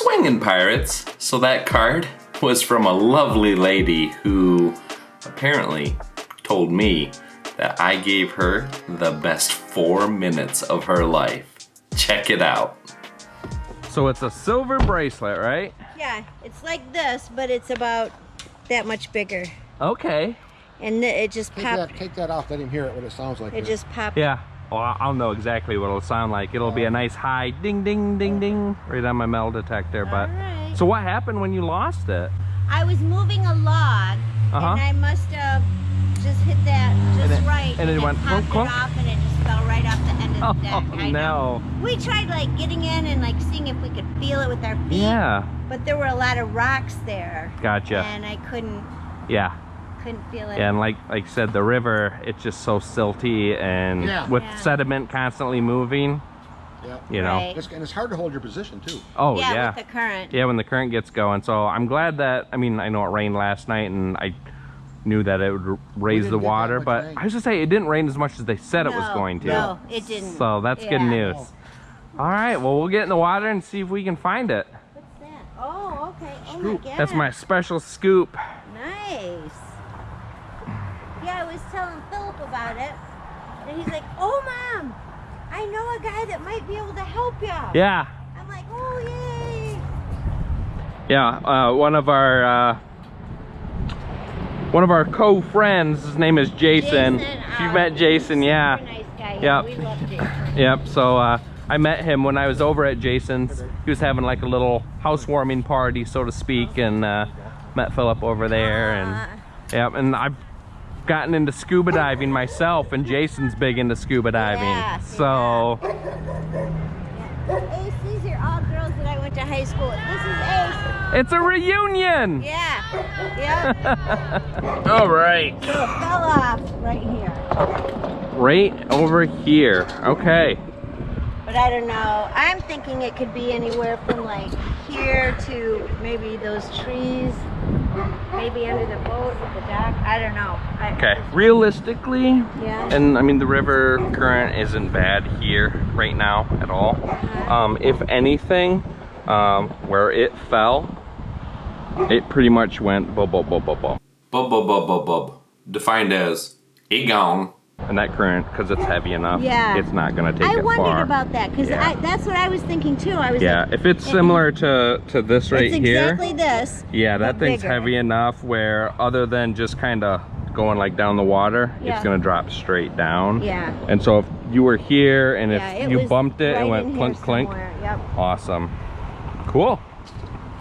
Swinging Pirates. So that card was from a lovely lady who apparently told me that I gave her the best 4 minutes of her life. Check it out. So it's a silver bracelet, right? Yeah, it's like this, but it's about that much bigger. Okay. And it just popped. Take that off, let him hear it, what it sounds like. It just popped. Yeah. Well, I'll know exactly what it'll sound like. It'll be a nice high ding, ding, ding, ding right on my metal detector. But right. So what happened when you lost it? I was moving a log, and I must have just hit that just right. And it went popped clunk, it off, and it just fell right off the end of the deck. Oh, no. We tried like getting in and like seeing if we could feel it with our feet. Yeah. But there were a lot of rocks there. Gotcha. And I couldn't. Yeah. Couldn't feel it. Yeah, and like I said, the river, it's just so silty, and with sediment constantly moving, you know. Right. And it's hard to hold your position too. Oh yeah. With the current. Yeah, when the current gets going. So I'm glad that, I mean, I know it rained last night, and I knew that it would raise the water, but I was just saying it didn't rain as much as they said it was going to. No, it didn't. So that's good news. All right, well, we'll get in the water and see if we can find it. What's that? Oh, okay. Oh my God. That's my special scoop. Nice. Yeah, I was telling Philip about it, and he's like, "Oh, Mom, I know a guy that might be able to help you." Yeah. I'm like, "Oh, yay!" Yeah, one of our co-friends, his name is Jason. If you've met Jason, yeah. Super nice guy. Yep. We love Jason. Yep. So I met him when I was over at Jason's. He was having like a little housewarming party, so to speak, and met Philip over there, and yep. And I've gotten into scuba diving myself, and Jason's big into scuba diving. Yeah, so Ace, these are all girls that I went to high school with. This is Ace. it's a reunion. Yeah. Yep. All right. So it fell off right here. Right over here. Okay. But I don't know. I'm thinking it could be anywhere from like here to maybe those trees, maybe under the boat with the dock. I don't know. Okay. Realistically, yeah. and I mean the river current isn't bad here right now at all. If anything, where it fell, it pretty much went bub bub bub bub bub. Bub bub bub bub bub. Defined as it gone. And that current, because it's heavy enough, it's not going to take it far. I wondered about that, because that's what I was thinking too. I was like, if it's similar to this right here. It's exactly this. Yeah, that thing's heavy enough where other than just kind of going like down the water, it's going to drop straight down. Yeah. And so if you were here and if you bumped it and went clink clink, yep. Awesome. Cool.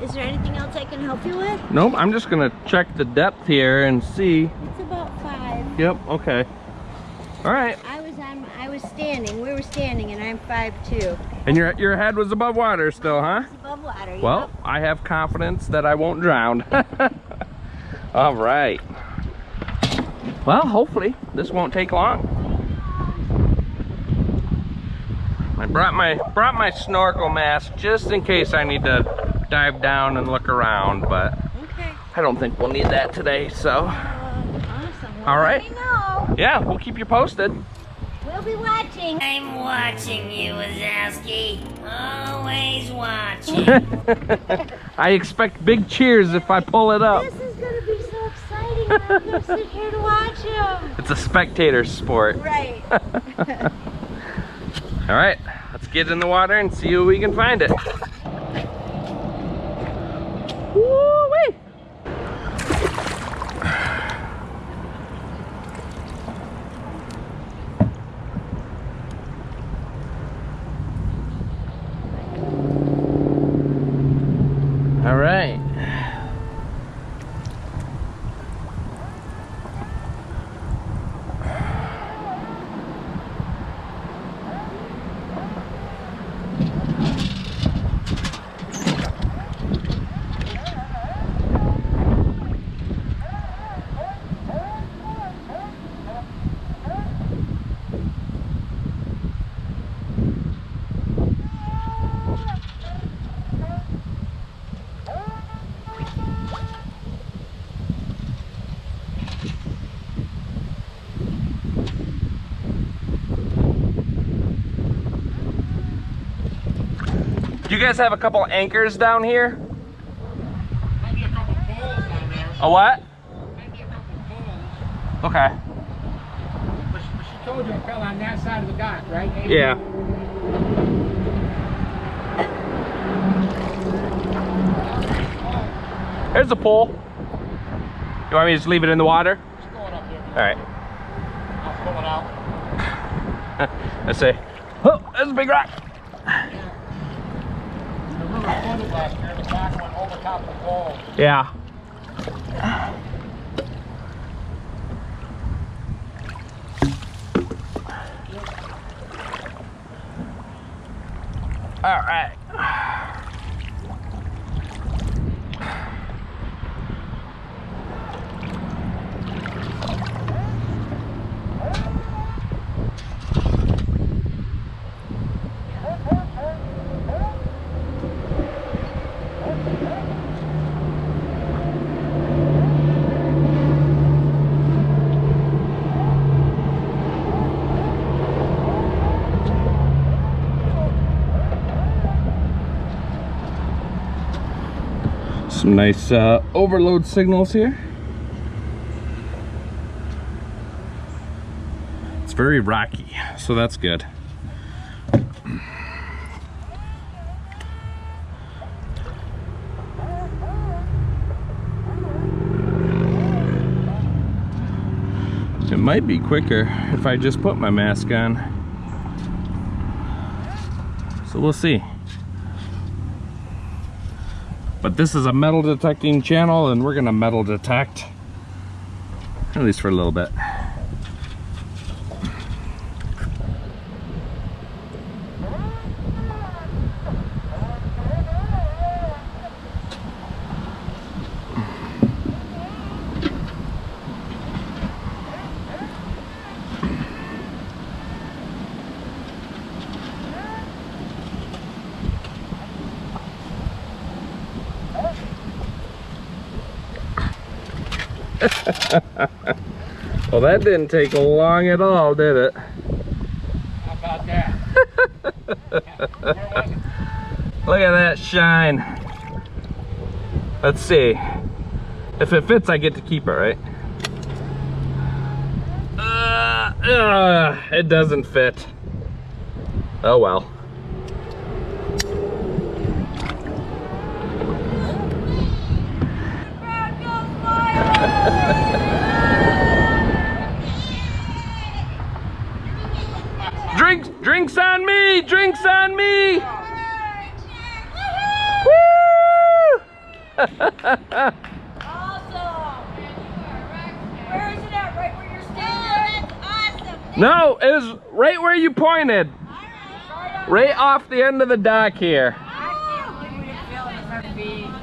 Is there anything else I can help you with? Nope, I'm just going to check the depth here and see. It's about 5. Yep, okay. All right. I was standing. We were standing, and I'm 5'2". And your head was above water still, huh? It's above water. Well, I have confidence that I won't drown. All right. Well, hopefully this won't take long. I brought my snorkel mask just in case I need to dive down and look around, but I don't think we'll need that today. So. Awesome. Well, all right. let me know. Yeah, we'll keep you posted. We'll be watching. I'm watching you, Wazowski. Always watching. I expect big cheers if I pull it up. This is gonna be so exciting. I'm gonna sit here to watch him. It's a spectator sport. Right. All right, let's get in the water and see if we can find it. Woo-wee! All right. Do you guys have a couple anchors down here? Maybe a couple poles down there. A what? Maybe a couple poles. Okay. But she told you it fell on that side of the dock, right? Yeah. There's a pole. You want me to just leave it in the water? Just throw it up here. All right. I'll pull it out. Let's see. Oh, that's a big rock. The river flooded last year. The dock went over top of the pole. Yeah. All right. Some nice overload signals here. It's very rocky, so that's good. It might be quicker if I just put my mask on. So we'll see. But this is a metal detecting channel and we're gonna metal detect, at least for a little bit. Well, that didn't take long at all, did it? How about that? Look at that shine. Let's see. If it fits, I get to keep it, right? It doesn't fit. Oh well. Drinks on me! Drinks on me! Woo! Awesome! Where is it at? Right where you're standing? Oh, that's awesome! No, it was right where you pointed. Right off the end of the dock here.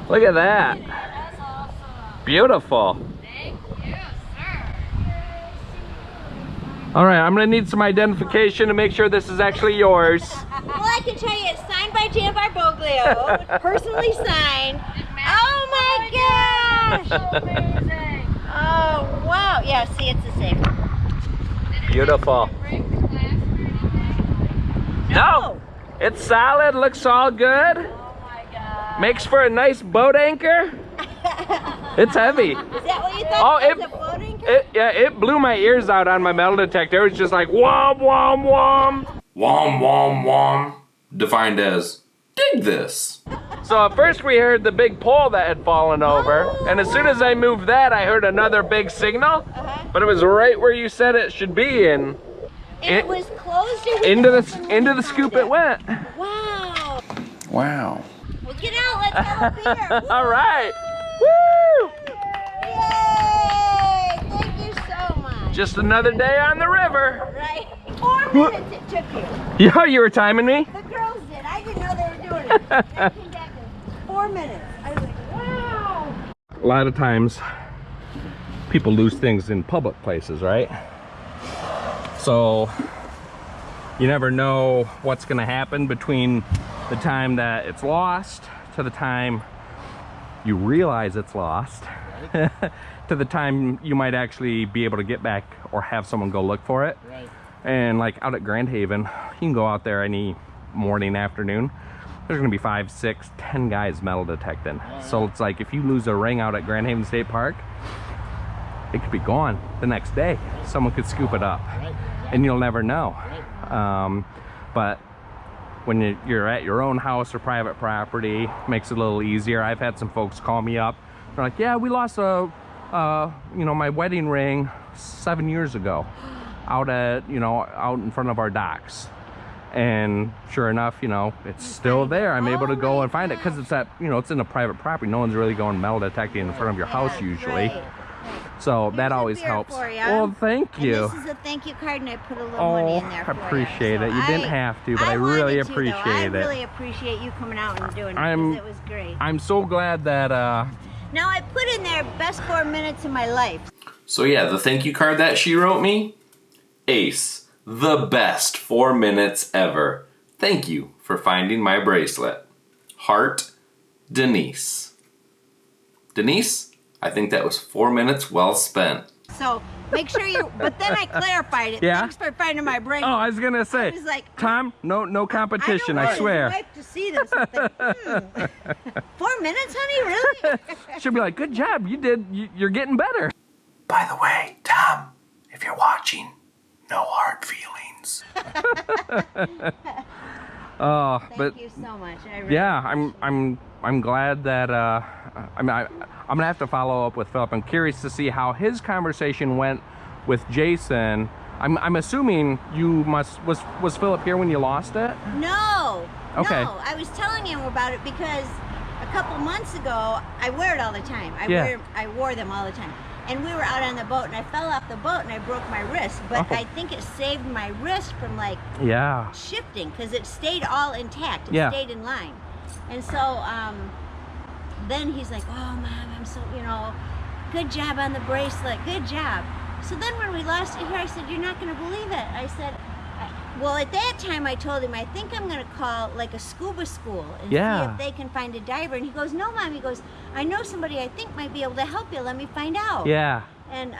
Look at that. That's awesome. Beautiful. Thank you, sir. All right, I'm gonna need some identification to make sure this is actually yours. Well, I can tell you it's signed by Jan Barboglio, personally signed. Oh my gosh! Amazing. Oh wow! Yeah, see, it's the same. Beautiful. No, it's solid. Looks all good. Oh my god. Makes for a nice boat anchor. It's heavy. Is that what you thought? Oh, It was a boat anchor? it blew my ears out on my metal detector. It was just like whom, whom, whom. Whom, whum, whum. Defined as, dig this. So at first we heard the big pole that had fallen over. And as soon as I moved that, I heard another big signal. But it was right where you said it should be. And it was closed. into the scoop it went. Wow. Wow. Well, get out. Let's go up here. All right. Woo! Yay! Thank you so much. Just another day on the river. Right. 4 minutes it took you. Yeah, you were timing me? The girls did. I didn't know they were doing it. They came back in 4 minutes. I was like, wow. A lot of times people lose things in public places, right? So you never know what's gonna happen between the time that it's lost to the time you realize it's lost to the time you might actually be able to get back or have someone go look for it. Right. And like out at Grand Haven, you can go out there any morning, afternoon, there's gonna be 5, 6, 10 guys metal detecting. So it's like if you lose a ring out at Grand Haven State Park, it could be gone the next day. Someone could scoop it up, and you'll never know. But when you're at your own house or private property, makes it a little easier. I've had some folks call me up. They're like, yeah, we lost my wedding ring 7 years ago out in front of our docks. And sure enough, it's still there. I'm able to go and find it because it's it's in a private property. No one's really going metal detecting in front of your house usually. Right. So that always helps. Well, thank you. And this is a thank you card, and I put a little money in there for you. I appreciate it. You didn't have to, but I really appreciate it. I really appreciate you coming out and doing it because it was great. I'm so glad that Now I put in there best 4 minutes of my life. So yeah, the thank you card that she wrote me, Ace, the best 4 minutes ever. Thank you for finding my bracelet. Heart, Denise. Denise, I think that was 4 minutes well spent. So make sure you, but then I clarified it. Yeah? Thanks for finding my bracelet. Oh, I was gonna say, I was like, Tom, no competition, I don't swear. want his wife to see this and think, 4 minutes, honey, really? She'll be like, good job, you're getting better. By the way, Tom, if you're watching, no hard feelings. Thank you so much. I really I'm glad that I'm gonna have to follow up with Philip. I'm curious to see how his conversation went with Jason. I'm assuming was Philip here when you lost it? No. Okay. No, I was telling him about it because a couple months ago I wear it all the time. I wore them all the time. And we were out on the boat and I fell off the boat and I broke my wrist. But I think it saved my wrist from like shifting because it stayed all intact. It stayed in line. And so then he's like, oh Mom, I'm so, good job on the bracelet, good job. So then when we lost it here, I said, you're not gonna believe it. I said, well, at that time I told him, I think I'm gonna call like a scuba school and see if they can find a diver. And he goes, no Mom, he goes, I know somebody I think might be able to help you, let me find out. Yeah. And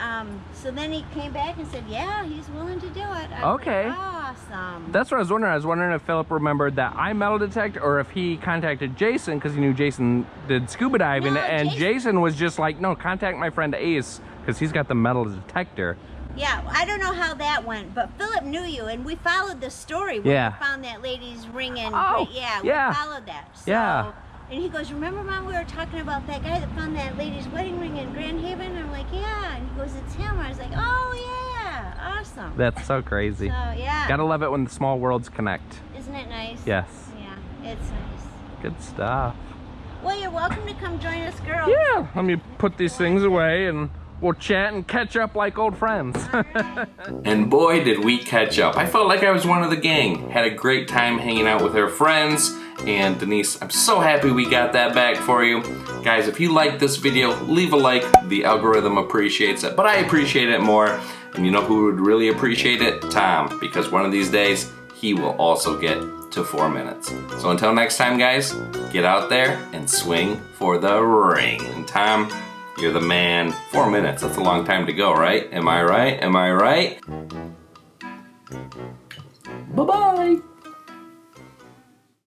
so then he came back and said, yeah, he's willing to do it. Okay. Like, awesome. That's what I was wondering. I was wondering if Philip remembered that I metal detect or if he contacted Jason because he knew Jason did scuba diving. No, and Jason was just like, no, contact my friend Ace because he's got the metal detector. Yeah, I don't know how that went, but Philip knew you, and we followed the story when we found that lady's ring and we followed that. So, and he goes, remember Mom, we were talking about that guy that found that lady's wedding ring in Grand Haven? I'm like, yeah. And he goes, it's him. I was like, oh yeah, awesome. That's so crazy. So yeah. Gotta love it when the small worlds connect. Isn't it nice? Yes. Yeah, it's nice. Good stuff. Well, you're welcome to come join us, girls. Yeah, let me put these things away and we'll chat and catch up like old friends. And boy, did we catch up. I felt like I was one of the gang. Had a great time hanging out with her friends. And Denise, I'm so happy we got that back for you. Guys, if you like this video, leave a like. The algorithm appreciates it, but I appreciate it more. And you know who would really appreciate it? Tom, because one of these days, he will also get to 4 minutes. So until next time, guys, get out there and swing for the ring. And Tom, you're the man. 4 minutes, that's a long time to go, right? Am I right? Am I right? Bye-bye.